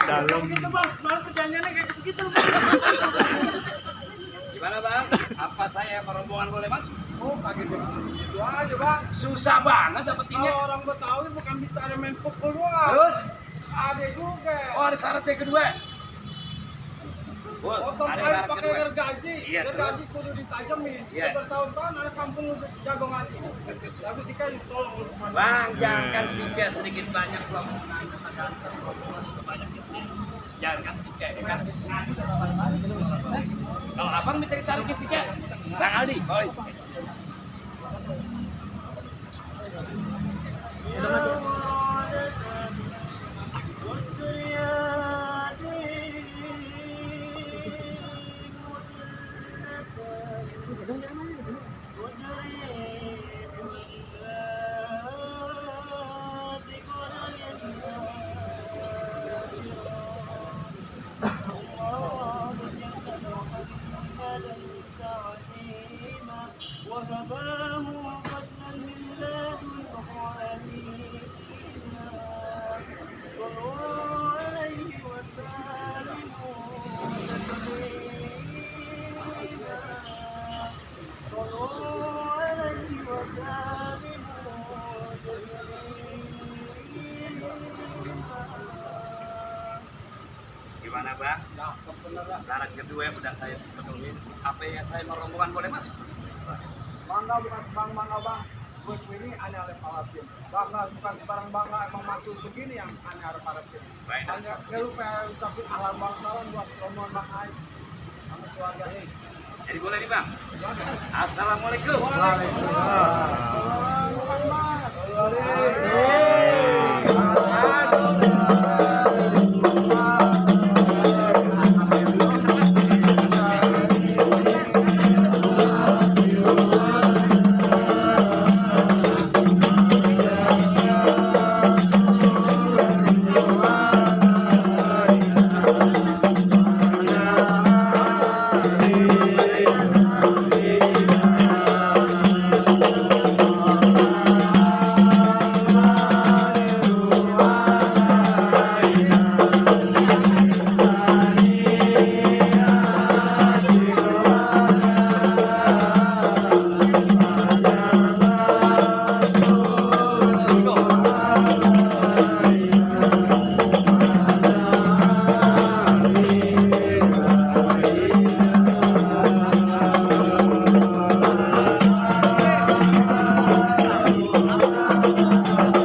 Dalam. Gitu bang, malah perjanjiannya kayak gitu. Gimana bang? Apa saya rombongan boleh masuk? Oh kaget gitu aja bang. Susah banget dapetinnya. Kalau orang Betawi bukan bicara main pukul doang. Terus? Ada juga. Oh ada syaratnya kedua. Bu, Potong ada kayu syarat pakai kedua. gergaji. Iya, Gergaji kudu ditajamin. Iya. Bertahun-tahun anak kampung udah jago mati. Lagu si kayu tolong lu kemana. Bang, jangan sike sedikit banyak bang. Jangan sike, ya kan? Kalau abang minta ditarikin sike, Bang Aldi, bawa sike. وهباه فضلا من لدنه عليما صلوا عليه وسلموا تسليما صلوا عليه وسلموا تسليما. Gimana bang? Syarat kedua udah saya penuhin. Apa yang saya mau rombongan boleh masuk? Bangga bukan bang bangga bang. Bos ini aneh oleh parapin. Bangga bukan barang bangga emang masuk begini yang aneh oleh parapin. Baik. Hanya lupa ucapin alam bangsawan buat rombongan bang Ais sama keluarga ini. Jadi boleh nih bang? Assalamualaikum. Waalaikumsalam. Waalaikumsalam. Waalaikumsalam.